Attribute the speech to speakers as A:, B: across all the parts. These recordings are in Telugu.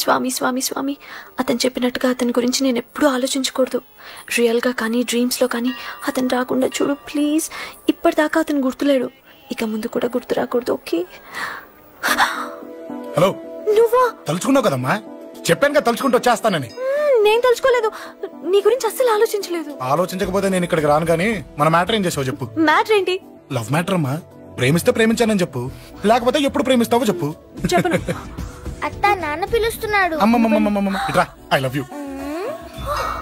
A: స్వామి స్వామి స్వామి అతను చెప్పినట్టుగా అతని గురించి నేను ఎప్పుడూ ఆలోచించకూడదు. రియల్గా కానీ డ్రీమ్స్లో కానీ అతను రాకుండా చూడు ప్లీజ్. ఇప్పటిదాకా అతను గుర్తులేడు, ఇక ముందు కూడా గుర్తు రాకూడదు. ఓకే.
B: హలో,
A: నువ్వా?
B: తలుచుకున్నావు కదమ్మా, చెప్పాను కదా తలుచుకుంటూ వచ్చేస్తానని.
A: నేను తలుచుకోలేదు, నీ గురించి అస్సలు ఆలోచించలేదు.
B: ఆలోచించకపోతే నేను ఇక్కడికి రాను. కానీ మన మ్యాటర్ ఏం చేసావు చెప్పు.
A: మ్యాటర్ ఏంటి?
B: లవ్ మ్యాటర్ అమ్మా. ప్రేమిస్తే ప్రేమించానని చెప్పు, లేకపోతే ఎప్పుడు ప్రేమిస్తావో చెప్పు.
A: చెప్పను.
C: అత్త నాన్న పిలుస్తున్నాడు.
B: అమ్మమ్మమ్మమ్మమ్మ ఇట్రా, ఐ లవ్ యూ.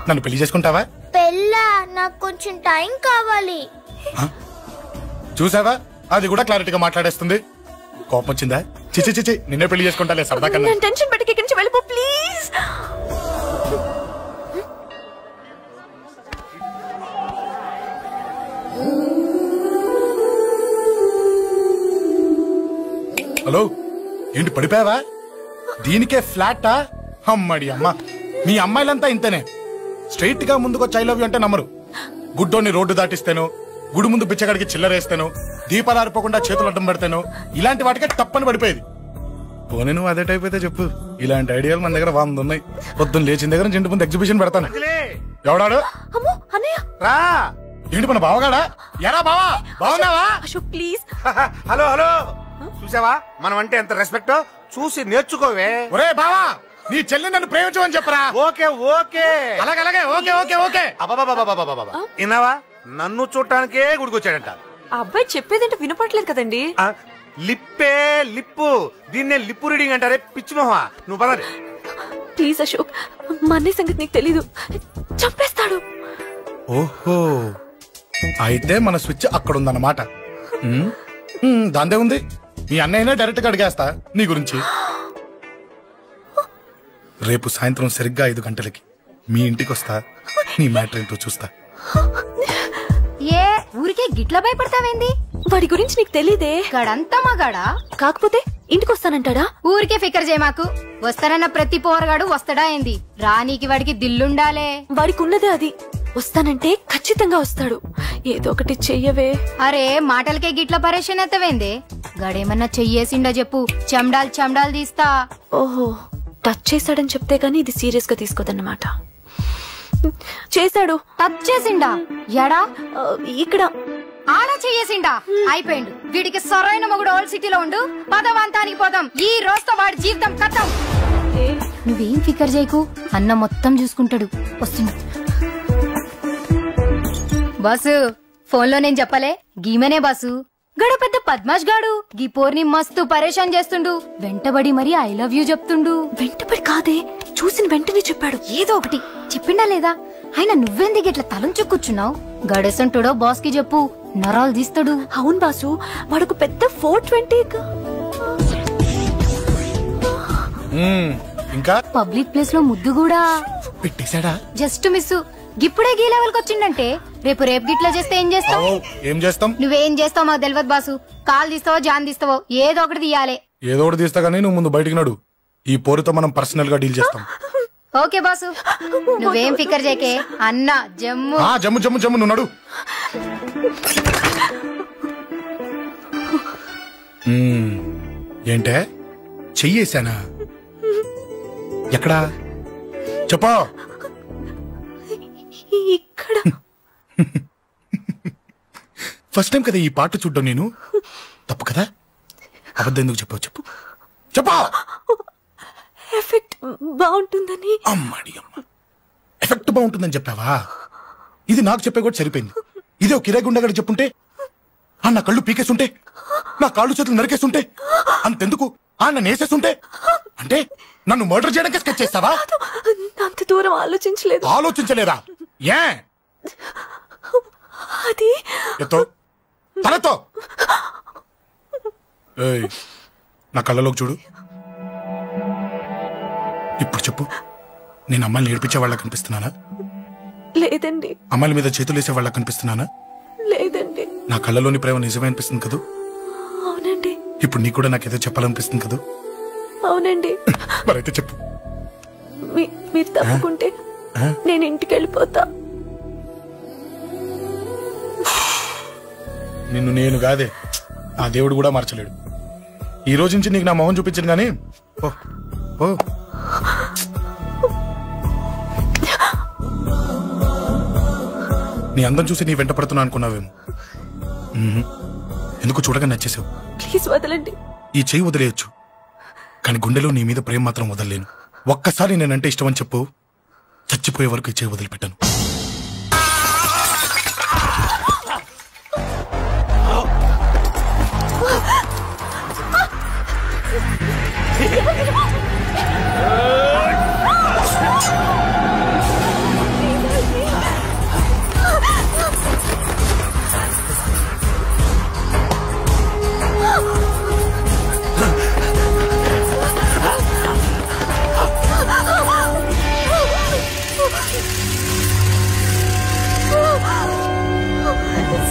B: నన్ను పెళ్లి చేసుకుంటావా?
C: పెళ్ళా? నాకు కొంచెం టైం కావాలి.
B: చూసావా, అది కూడా క్లారిటీగా మాట్లాడేస్తుంది. కోపం వచ్చిందా? చిచి చిచి, నిన్నే పెళ్లి చేసుకుంటాలే సరదా కన్నా.
A: నేను టెన్షన్ పెట్టి ఇక్కడి నుంచి వెళ్ళిపో ప్లీజ్.
B: హలో, ఏంటి పడిపోయావా? దీనికే ఫ్లాటా? అమ్మడి అమ్మ, మీ అమ్మాయిలంతా ఇంతనే. స్ట్రైట్ గా ముందుకొచ్చి ఐ లవ్ యూ అంటే నమ్మరు. గుడ్డోని రోడ్డు దాటిస్తాను, గుడి ముందు బిచ్చగాడికి చిల్లరేస్తాను, దీపాలు ఆరిపోకుండా చేతులు అడ్డం పెడతాను, ఇలాంటి వాటికే తప్పని పడిపోయేది. పోనీ నువ్వు అదే టైప్ అయితే చెప్పు. ఇలాంటి ఐడియాలు మన దగ్గర 100 ఉన్నాయి. పొద్దున్న లేచిన దగ్గర ఇంటి ముందు ఎగ్జిబిషన్ పెడతాను. ఎవడాడు? రా. ఏంటి మన బావగాడా? ఎరా బావా, బాగున్నావా?
A: అశోక్ ప్లీజ్.
D: హలో హలో, చూసావా మనం అంటే ఎంత రెస్పెక్ట్? చూసి నేర్చుకోవే.
B: ఒరే బావా, నీ చెల్లి నన్ను ప్రేమించమని చెప్పరా.
D: ఓకే ఓకే,
B: అలాగే అలాగే, ఓకే ఓకే ఓకే.
D: విన్నావా, నన్ను చూడటానికే గుడికొచ్చాడంట.
A: ఆ అబ్బాయి చెప్పేదంటే వినపట్లేదు కదండి.
D: లిప్పే లిప్పు, దీన్నే లిప్పు రీడింగ్ అంటారే పిచ్చి మొహ. నువ్వు పదండి
A: ప్లీజ్ అశోక్, మా అన్నయ్య సంగతి నీకు తెలీదు, చంపేస్తాడు.
B: ఓహో, అయితే మన స్విచ్ అక్కడ ఉందన్నమాట. దాందే ఉంది, మీ అన్నయ్యనే డైరెక్ట్ గా అడిగేస్తా నీ గురించి. రేపు సాయంత్రం సరిగ్గా 5 గంటలకి మీ ఇంటికి వస్తా, నీ మ్యాటర్ ఏంటో చూస్తా.
E: ఏ ఊరికే గిట్ల భయపడతావేంది?
A: వాడి గురించి నీకు తెలీదే.
E: గడంతా మగాడా,
A: కాకపోతే ఇంటికి వస్తానంటాడా?
E: ఊరికే ఫికర్ చేయమాకు. వస్తానన్న ప్రతి పోరగాడు వస్తాడా ఏంది? రానీకి వాడికి దిల్లుండాలే.
A: వాడికి ఉన్నదే అది. వస్తానంటే ఖచ్చితంగా వస్తాడు. ఏదో ఒకటి చెయ్యవే.
E: అరే మాటలకే గిట్ల పరేషన్ ఎత్తవేంది? గడేమన్నా చెయ్యేసిండా చెప్పు, చెమ్డాల్ చెమ్డాల్ తీస్తా.
A: ఓహో, టచ్ చేశాడని చెప్తే గానీ ఇది సీరియస్ గా తీసుకోదన్నమాట. చేశాడు.
E: టచ్ చేసిండా? ఎడా?
A: ఇక్కడ.
E: ఆడా చెయ్యేసిండా? అయిపోయిండు. వీడికి సరైన మొగుడు ఓల్డ్ సిటీలో ఉండు. పదవంతానికి పోదాం. ఈ రోజుతో వాడి జీవితం కథం. నువ్వేం ఫికర్ చేయకు, అన్న మొత్తం చూసుకుంటాడు. వస్తున్నా బాసు. ఫోన్ లో నేను చెప్పలే, గీమనే బాసు. గడ పెద్ద పద్మాష్ గాడు గీ పోర్ని మస్తు పరేషాన్ చేస్తుండు. వెంటబడి మరి ఐ లవ్ యూ చెప్తుండు.
A: వెంటబడి కాదే, చూసిన వెంటనే చెప్పాడు.
E: ఏదో ఒకటి చెప్పిండా లేదా? ఆయన నువ్వెందుకు ఇట్లా తలంచు కూర్చున్నావు? గడేసంటుడో బాస్ కి చెప్పు, నరాలు తీస్తాడు.
A: అవును బాసు, వాడుకు పెద్ద 420.
B: ఇంకా
E: పబ్లిక్ ప్లేస్ లో ముద్దు కూడా
B: పెట్టేశాడా?
E: Just miss. గిప్పుడే గీ లెవెల్ కి వచ్చిండంటే రేపు గిట్లా చేస్తే ఏం చేస్తావు?
B: ఏం చేస్తాం?
E: నువ్వేం చేస్తావు మాకు తెలియదు బాసు. కాల్ తీస్తావో జాన్ తీస్తావో ఏదో ఒకటి తీయాలి.
B: ఏదో ఒకటి తీస్తా గానీ నువ్వు ముందు బయటికి నడు. ఈ పోరుతో మనం పర్సనల్ గా డీల్ చేస్తాం.
E: ఓకే బాసు, నువ్వేం ఫికర్ చేకే. అన్న జమ్ము
B: జమ్ము జమ్ము జమ్ము, నువ్వు నడు. ఏంటే చెయ్యేశానా? ఎక్కడా చెప్పా?
A: ఇక్కడ.
B: ఫస్ట్ టైం కదా ఈ పాట చూడ్డం నేను. తప్పు కదా, అబద్ధం ఎందుకు చెప్పావు చెప్పు చెప్పా.
A: ఎఫెక్ట్ బాగుంటుందని.
B: అమ్మడి అమ్మ, ఎఫెక్ట్ బాగుంటుందని చెప్పావా? ఇది నాకు చెప్పే కూడా సరిపోయింది. ఇదే ఒక కిరాయి గుండెగాడు చెప్పుంటే, నా కళ్ళు పీకేస్తుంటే, నా కాళ్ళు చేతులు నరికేస్తుంటే, అంతెందుకు నన్ను వేసేస్తుంటే, అంటే నన్ను మర్డర్ చేయడానికి స్కెచ్ చేస్తావా?
A: అంత దూరం ఆలోచించలేదు.
B: ఆలోచించలేదా? ఏ
A: అది
B: ఎత్తో తలతో. నా కళ్ళలోకి చూడు. ఇప్పుడు చెప్పు, నేను అమ్మాయిని ఏడిపించే వాళ్ళ కనిపిస్తున్నానా?
A: లేదండి.
B: అమ్మాయిల మీద చేతులు వేసే వాళ్ళ కనిపిస్తున్నానా?
A: లేదండి.
B: నా కళ్ళలోని ప్రేమ నిజమే అనిపిస్తుంది కదూ?
A: అవునండి.
B: ఇప్పుడు నీకు కూడా నాకేదో చెప్పాలనిపిస్తుంది కదూ?
A: అవునండి.
B: మరైతే చెప్పు.
A: మీరు తప్పుకుంటే నేను ఇంటికి వెళ్ళిపోతా.
B: నిన్ను నేను కాదే, ఆ దేవుడు కూడా మార్చలేడు. ఈ రోజు నుంచి నీకు నా మొహం చూపించను గానీ ఓ ఓ నీ అందం చూసి నీ వెంట పడుతున్నా అనుకున్నావేమో. ఎందుకు చూడగా నచ్చేసావు.
A: ప్లీజ్ వదలండి.
B: ఈ చెయ్యి వదిలేయచ్చు, కానీ గుండెలో నీ మీద ప్రేమ మాత్రం వదలలేను. ఒక్కసారి నేనంటే ఇష్టమని చెప్పు, చచ్చిపోయే వరకు ఈ చెయ్యి వదిలిపెట్టాను.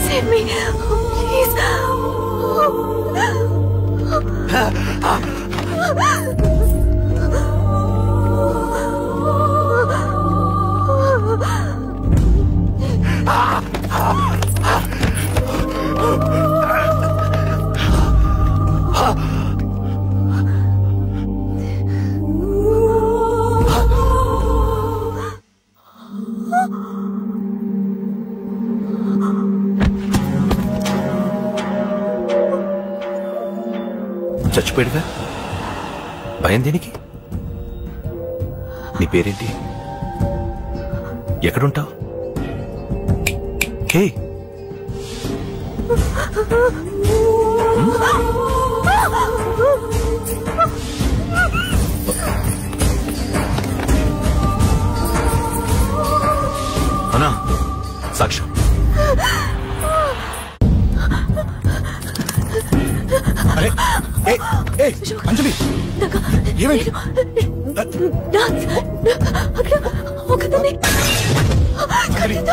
A: Save me, please.
F: చచ్చిపోయాడుగా, భయం దేనికి? నీ పేరేంటి? ఎక్కడుంటావు? హే, అన్నా సాక్ష్యం.
B: అరే అంజలి, ఏమైంది?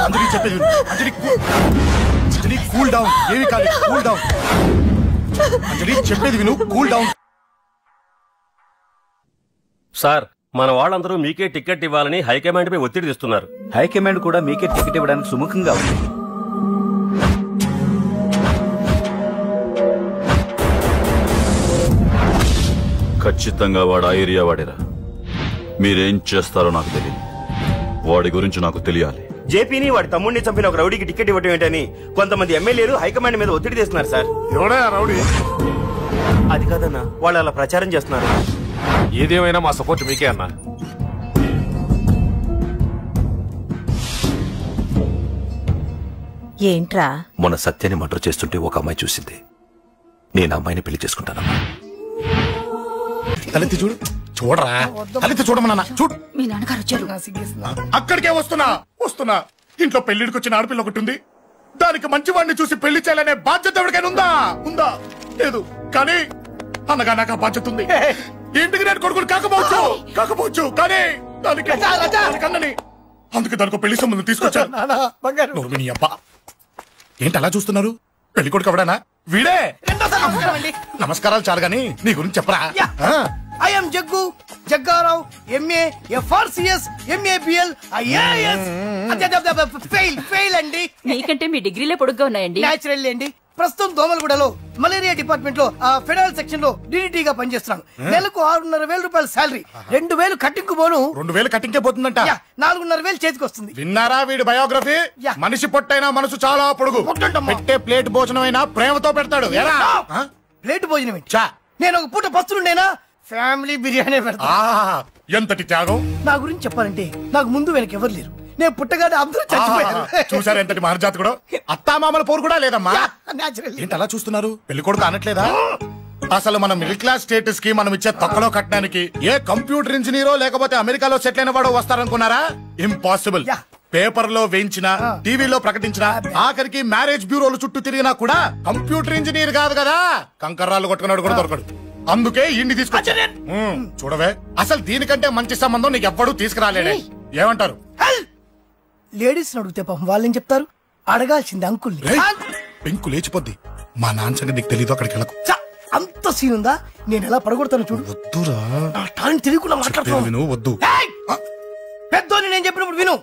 B: అంజలి చెప్పేది అంజలి, కూల్ డౌన్. ఏమి కాదు, కూల్ డౌన్. అంజలి చెప్పేది విను, కూల్ డౌన్.
G: సార్, మన వాళ్ళందరూ మీకే టికెట్ ఇవ్వాలని హైకమాండ్ పై ఒత్తిడి తెస్తున్నారు.
F: హైకమాండ్ కూడా మీకే టికెట్ ఇవ్వడానికి సుముఖంగా ఉంది.
H: ఖచ్చితంగా వాడు ఆ ఏరియా వాడేరా. మీరేం చేస్తారో నాకు తెలియదు, వాడి గురించి నాకు తెలియాలి.
D: జేపీని వాడి తమ్ముడిని చంపిన ఒక రౌడీకి టికెట్ ఇవ్వటం ఏంటని కొంతమంది ఎమ్మెల్యేలు హైకమాండ్ మీద ఒత్తిడి తెస్తున్నారు సార్.
B: ఎవడా రౌడీ?
D: అది కాదన్నా, వాళ్ళు అలా ప్రచారం చేస్తున్నారు.
I: ఏదేమైనా మా సపోర్ట్ మీకే అన్నా.
J: ఏంట్రా?
F: మొన్న సత్యాన్ని మర్డర్ చేస్తుంటే ఒక అమ్మాయి చూసింది. నేను అమ్మాయిని పెళ్లి చేసుకుంటానమ్మా.
B: తలెత్తి చూడు. చూడరా, తలెత్తి చూడమన్నా. చూడు,
E: మీ నాన్నగారు వచ్చారు.
B: అక్కడికే వస్తున్నా. ఇంట్లో పెళ్లిడికి వచ్చిన ఆడపిల్ల ఒకటి ఉంది. దానికి మంచి వాడిని చూసి పెళ్లి చేయాలనే బాధ్యత ఎవరికైనా ఉందా? లేదు. కానీ అన్నగా నాకు ఆ బాధ్యత ఉంది. ఇంటికి నేను కొడుకుని కాకపోవచ్చు, కానీ దానికి అందుకే దానికి పెళ్లి సంబంధం తీసుకొచ్చాను. నీ అబ్బా, ఏంటి అలా చూస్తున్నారు? పెళ్లి కొడుకు ఎవడానా? వీడే. నమస్కారాలు చాలు గాని నీ గురించి చెప్పరా.
K: I'm Jaggu Jaggarao, MA FRCS, MABL, IAS. Fail అండి.
J: నీకంటే మీ డిగ్రీలే పొడుగ్గా ఉన్నాయండి.
K: న్యాచురల్ అండి. ప్రస్తుతం దోమలగూడలో మలేరియా డిపార్ట్మెంట్ లో ఫెడరల్ సెక్షన్ లో డీడీటీగా పనిచేస్తున్నాను. నెలకు 6,500 రూపాయల శాలరీ, 2,000 కట్టింగ్ పోను.
B: 2,000 కట్టింగ్కే పోతుందంట.
K: 4,500 చేతికి వస్తుంది.
B: విన్నారా వీడి బయోగ్రఫీ? మనిషి పొట్టైనా మనసు చాలా పొడుగు. పెట్టే ప్లేట్ భోజనం అయినా ప్రేమతో పెడతాడు.
K: ప్లేట్ భోజనం నేను ఒక పూట పస్తులుండేనా? ఫ్యామిలీ బిర్యానీ పెడతా.
B: ఎంతటి త్యాగం!
K: నా గురించి చెప్పాలంటే నాకు ముందు వెనక ఎవరు లేరు. నేను పుట్టగానే అందరూ చచ్చిపోయారు.
B: చూసారు ఎంతటి మహర్జాత్ కూడా. అత్తామామల పోరు కూడా లేదమ్మా. ఏంటి అలా చూస్తున్నారు? పెళ్లి కొడుకు అనట్లేదా? అసలు మన మిడిల్ క్లాస్ స్టేటస్ కి మనం ఇచ్చే తక్కువ కట్టడానికి ఏ కంప్యూటర్ ఇంజనీరో లేకపోతే అమెరికాలో సెటిల్ అయిన వాడు వస్తారనుకున్నారా? ఇంపాసిబుల్. పేపర్ లో వేయించిన, టీవీలో ప్రకటించిన, ఆఖరికి మ్యారేజ్ బ్యూరోలు చుట్టూ తిరిగినా కూడా కంప్యూటర్ ఇంజనీర్ కాదు కదా, కంకర్రాలు కొట్టుకున్నాడు కూడా దొరకడు. అందుకే ఇండి తీసుకొచ్చా. చూడవే, అసలు దీనికంటే మంచి సంబంధం నీకు ఎవ్వడూ తీసుకురాలేడే. ఏమంటారు?
K: లేడీస్ అడిగితే పాపం వాళ్ళేం చెప్తారు? అడగాల్సింది అంకుల్.
B: పెంకు లేచిపోద్ది. మా నాన్న సంగతి నీకు తెలీదు. అక్కడికి వెళ్ళకు.
K: అంత సీన్ ఉందా? నేను ఎలా పడగొడతాను చూడు.
B: వద్దురా,
K: టాలెంట్ తెలియకుండా మాట్లాడుతున్నాను.
B: వద్దు.
K: పెద్దోని నేను చెప్పినప్పుడు విను.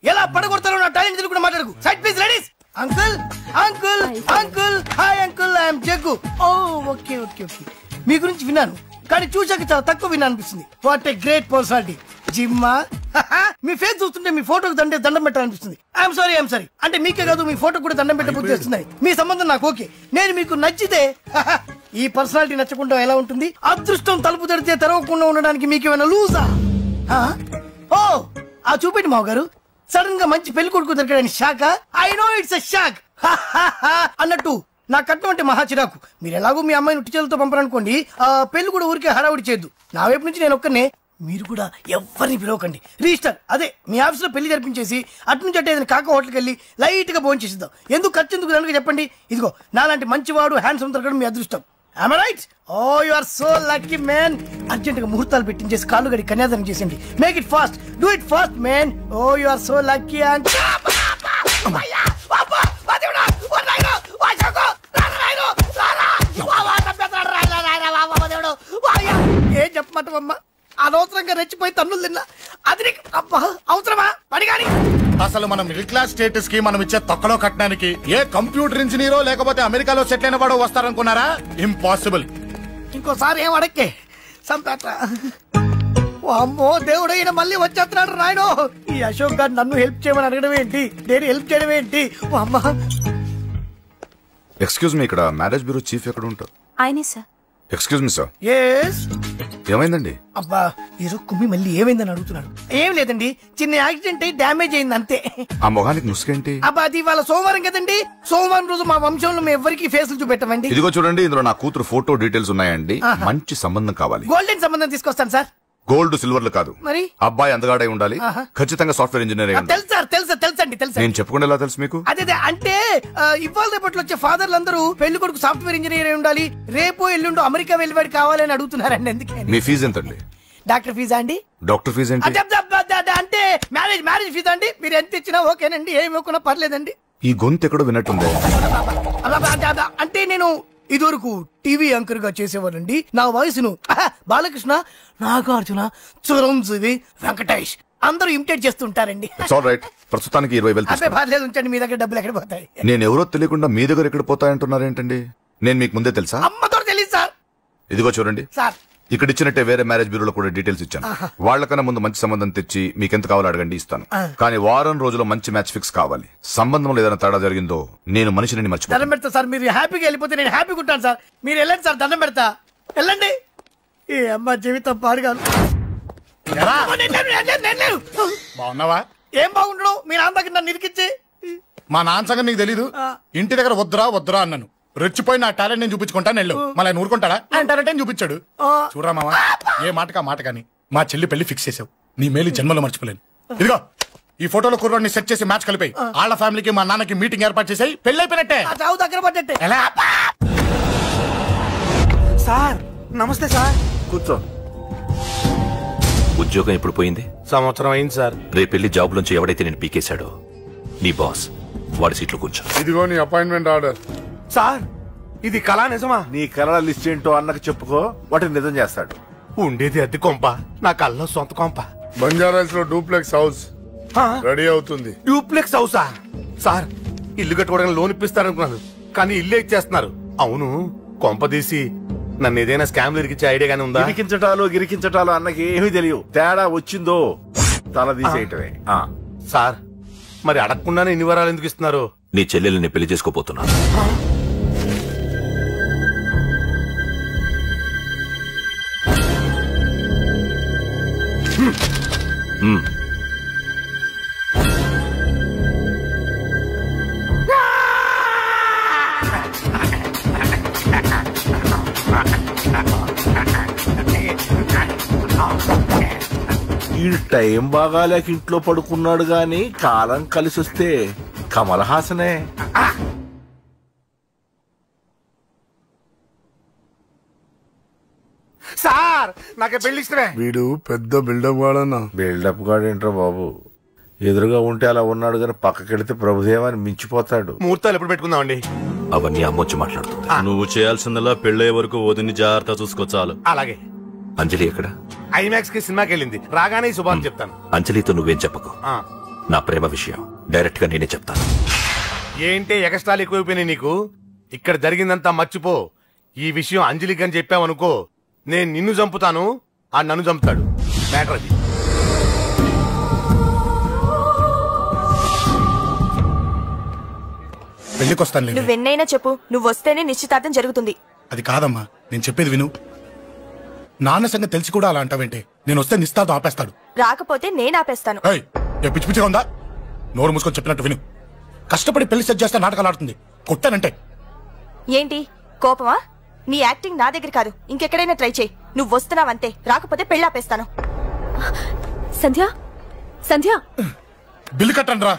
K: ఎలా పడగొడతాను? నా టాలెంట్ తెలియకుండా మాట్లాడకు. Side please ladies. Uncle uncle uncle hi uncle I'm Jaggu. Oh okay okay okay, మీ గురించి విన్నాను కానీ చూసాక చాలా తక్కువ విన్నా అనిపిస్తుంది. What a great personality. జిమ్మా మీ ఫేస్ చూస్తుంటే మీ ఫోటోకి దండం పెట్టాలనిపిస్తుంది. ఐఎమ్ సారీ అంటే మీకే కాదు మీ ఫోటో కూడా దండం పెట్టబుద్ధి వస్తున్నాయి. మీ సంబంధం నాకు ఓకే, నేను మీకు నచ్చితే ఈ పర్సనాలిటీ నచ్చకుండా ఎలా ఉంటుంది? అదృష్టం తలుపు తెరితే తెరవకుండా ఉండడానికి మీకేమైనా లూజా? ఓ ఆ చూపెట్టి మావ గారు, సడన్ గా మంచి పెళ్లి కొడుకు దొరికాడని shock. I know it's a shock అన్నట్టు నా కట్నం అంటే మహా చిరాకు. మీరు ఎలాగో మీ అమ్మాయిని ఉట్టి చేతులతో పంపరనుకోండి, ఆ పెళ్లి కూడా ఊరికే హడావుడి చేయొద్దు. నా వైపు నుంచి నేను ఒక్కనే, మీరు కూడా ఎవరిని పిలవకండి. రిజిస్టర్ అదే మీ ఆఫీస్ లో పెళ్లి జరిపించేసి అటు నుంచి అంటే ఏదైనా కాక హోటల్కి వెళ్ళి లైట్ గా భోజనం చేసిద్దాం. ఎందుకు ఖర్చు ఎందుకు దానికి చెప్పండి. ఇదిగో నాలాంటి మంచివాడు హ్యాండ్సమ్ దొరకడం మీ అదృష్టం. Am I right? Oh, you are so lucky, man. Urgent గా ముహూర్తాలు పెట్టించేసి కాళ్ళు గడి కన్యాదానం చేసింది. Make it fast, do it fast, man. Oh, you are so lucky. And ఏం చెప్పమంటావమ్మా? అనవసరంగా రెచ్చిపోయి తన్నులు తిన్నా. అది అవసరమా? పడిగాని
B: అసలు మన మిడిల్ క్లాస్ స్టేటస్ కి మనం ఇచ్చే తొక్కలో కట్టడానికి ఏ కంప్యూటర్ ఇంజనీరో లేకపోతే అమెరికాలో సెటిల్ అయిన వాడు వస్తారనుకున్నారా? ఇంపాసిబుల్.
K: ఇంకోసారి ఏం అడక్కే సంపేట. అమ్మో దేవుడు, ఈయన మళ్ళీ వచ్చేస్తున్నాడు రాయడు. ఈ అశోక్ గారు నన్ను హెల్ప్ చేయమని అడగడం ఏంటి, నేను హెల్ప్ చేయడం ఏంటి? అమ్మా
L: ఎక్స్క్యూజ్ మీ, ఇక్కడ మ్యారేజ్ బ్యూరో చీఫ్ ఎక్కడ ఉంటారు?
A: ఆయనే sir.
L: Excuse me sir.
K: Yes.
L: ఏమైందండి?
K: అబ్బా ఈరోజు కుమ్మి మళ్ళీ ఏమైందని అడుగుతున్నాడు. ఏం లేదండి, చిన్న యాక్సిడెంట్ అయి డ్యామేజ్ అయింది అంతే.
L: ఆ మొహానికి ముసుకేంటి?
K: అబ్బా అది ఇవాళ సోమవారం కదండి, సోమవారం రోజు మా వంశంలో మేము ఎవరికి ఫేసులు చూపెట్టమండి.
L: ఇదిగో చూడండి, ఇందులో నా కూతురు ఫోటో డీటెయిల్స్ ఉన్నాయండి. మంచి సంబంధం కావాలి.
K: గోల్డెన్ సంబంధం తీసుకొస్తాను సార్.
L: గోల్డ్ సిల్వర్లు కాదు,
K: మరి
L: అబ్బాయి అందగాడై ఉండాలి. ఖచ్చితంగా సాఫ్ట్వేర్ ఇంజనీర్ అయి ఉండాలి.
K: తెలుసు సార్, తెలుసండి.
L: నేను చెప్పకుండా ఎలా తెలుసు మీకు?
K: అదే అంటే ఇవాళ రేపట్లో వచ్చే ఫాదర్లు అందరూ పెళ్లి కొడుకు సాఫ్ట్వేర్ ఇంజనీర్ అయి ఉండాలి, రేపు ఎల్లుండో అమెరికా వెళ్ళివాడు కావాలని అడుగుతున్నారండి. ఎందుకే?
L: మీ ఫీజు ఎంతండి?
K: డాక్టర్ ఫీజా అండి?
L: డాక్టర్ ఫీజు ఏంటి?
K: అంటే మ్యారేజ్ ఫీజా అండి. మీరు ఎంత ఇచ్చినా ఓకేనండి, ఏమి ఇవ్వకున్నా పర్లేదండి.
L: ఈ గొంతు ఎక్కడో విన్నట్టుంది.
K: అంటే నేను ఇదివరకు టీవీ యాంకర్ గా చేసేవాడండి. నా వయసును బాలకృష్ణ, నాగార్జున, చిరంజీవి, వెంకటేష్ అందరూ ఇమిటేట్ చేస్తుంటారండి.
L: ప్రస్తుతానికి 20,000
K: పర్లేదు ఉంచండి, మీ దగ్గర డబ్బులు ఎక్కడ పోతాయి?
L: నేను ఎవరో తెలియకుండా మీ దగ్గర ఎక్కడ పోతాయంటున్నారేంటండి? నేను మీకు ముందే తెలుసా?
K: అమ్మతో తెలియదు సార్.
L: ఇదిగో చూడండి
K: సార్,
L: ఇక్కడ ఇచ్చినట్టే వేరే మ్యారేజ్ బ్యూరోలో కూడా డీటెయిల్స్ ఇచ్చాను. వాళ్ళకన్నా ముందు మంచి సంబంధం తెచ్చి మీకు ఎంత కావాలో అడగండి, ఇస్తాను. కానీ వారం రోజుల్లో మంచి మ్యాచ్ ఫిక్స్ కావాలి. సంబంధంలో ఏదైనా తేడా జరిగిందో నేను మనిషిని మర్చిపోతాను.
K: దండం పెడతా సార్, మీరు హ్యాపీగా వెళ్ళిపోతే నేను హ్యాపీగా ఉంటాను సార్. మీరు వెళ్ళండి సార్, దండం పెడతా, వెళ్ళండి. ఏ అమ్మ జీవితం పాడుగాను.
B: బాగున్నావా?
K: ఏం బాగుండడం, మీ నాన్న దగ్గర నన్ను ఇరికిచ్చి.
B: మా నాన్న సంగతి నీకు తెలీదు. ఇంటి దగ్గర వద్దురా అన్నాను. రెచ్చిపోయి నా టాలెంట్ నేను చూపించుకుంటాను వెళ్ళు. మళ్ళీ ఆయన ఊరుకుంటాడా? ఆయన టాలెంట్ చూపించాడు. చూడరా మావా, ఏ మాటకా మాట కానీ మా చెల్లి పెళ్లి ఫిక్స్ చేసావు. నీ మేలు జన్మలో మర్చిపోలేను. ఇదిగో ఈ ఫోటోలో కుర్రాడిని సెట్ చేసి మ్యాచ్ కలిపాయి. వాళ్ళ ఫ్యామిలీకి మా నాన్నకి మీటింగ్ ఏర్పాటు చేసాయి. పెళ్లి అయిపోయినట్టే.
K: దగ్గర పడ్డట్టే.
B: ఎలా?
D: సార్ నమస్తే సార్. కూర్చో.
F: ఉద్యోగం ఎప్పుడు పోయింది?
I: సంవత్సరం అయింది సార్.
F: రేపెళ్ళి జాబ్ నుంచి ఎవడైతే నేను పీకేశాడో నీ బాస్ వాడి సీట్లో కూర్చో.
M: ఇదిగో నీ అపాయింట్మెంట్ ఆర్డర్.
I: సార్ ఇది కళా నిజమా?
M: నీ కళల లిస్ట్ ఏంటో అన్నకు చెప్పుకో, వాటిని నిజం చేస్తాడు.
I: ఉండేది అద్దె కొంప, నా కళ్ళలో సొంత కొంప.
M: బంజారాస్ లో డూప్లెక్స్ హౌస్ రెడీ అవుతుంది.
I: డూప్లెక్స్ హౌసా? సార్ ఇల్లు కట్టుకోవడానికి లోన్ ఇప్పిస్తారనుకున్నాను, కానీ ఇల్లే ఇచ్చేస్తున్నారు. అవును, కొంప తీసి నన్ను ఏదైనా స్కామ్ ఇరికించే ఐడియా గానీ ఉందా?
M: గిరికించటాలు అన్నకి ఏమీ తెలియవు. తేడా వచ్చిందో తల తీసేయటమే.
I: సార్ మరి అడగకుండానే ఇన్ని వరాలు ఎందుకు ఇస్తున్నారు?
F: నీ చెల్లెల్ని పెళ్లి చేసుకోపోతున్నా.
M: ఈ టైం బాగాలేక ఇంట్లో పడుకున్నాడు గాని కాలం కలిసి వస్తే కమల్ హాసనే.
I: సార్ నాకే పెళ్లి ఇష్టమే.
M: వీడు పెద్ద బిల్డప్ వాడన్నా. బిల్డప్ గాడేంట్రా బాబు, ఎదురుగా ఉంటే అలా ఉన్నాడు గాని పక్కకెడితే ప్రభుదేవాన్ని మించిపోతాడు.
I: ముహూర్తాలు ఎప్పుడు పెట్టుకుందామండి?
F: అవన్నీ అమ్మొచ్చి మాట్లాడుతుంది.
G: నువ్వు చేయాల్సిందల్లా పెళ్ళే వరకు వదిని జాగ్రత్త చూసుకో చాలు.
I: అలాగే.
F: అంజలి ఎక్కడ?
I: ఐమాక్స్ కి సినిమాకి వెళ్ళింది, రాగానే శుభాన్ని చెప్తాను.
F: అంజలితో నువ్వేం చెప్పకు. నా ప్రేమ విషయం డైరెక్ట్ గా నేనే చెప్తాను.
I: ఏంటే ఎగస్ట్రాలు ఎక్కువైపోయినాయి నీకు? ఇక్కడ జరిగిందంతా మర్చిపో. ఈ విషయం అంజలికి అని చెప్పావనుకో, నేను నిన్ను చంపుతాను, ఆ నన్ను చంపుతాడు. మ్యాటర్ అది.
B: పెళ్లికొస్తాను.
N: నువ్వెన్నైనా చెప్పు, నువ్వు వస్తేనే నిశ్చితార్థం జరుగుతుంది.
B: అది కాదమ్మా, నేను చెప్పేది విను. నాన్న సంగతి తెలిసి కూడా అలా అంటావేంటే? నేను వస్తే నిశ్చితార్థం ఆపేస్తాడు.
N: రాకపోతే నేను ఆపేస్తాను.
B: పిచ్చి పిచ్చిగా ఉందా? నోరు మూసుకొని చెప్పినట్టు విను. కష్టపడి పెళ్లి సెట్ చేస్తే నాటకాలు ఆడుతుంది. కొట్టానంటే
N: ఏంటి కోపమా? నీ యాక్టింగ్ నా దగ్గర కాదు, ఇంకెక్కడైనా ట్రై చేయి. నువ్వు వస్తున్నావంతే, రాకపోతే పెళ్లి ఆపేస్తాను.
A: సంధ్య, సంధ్య,
B: బిల్లు కట్టండి రా.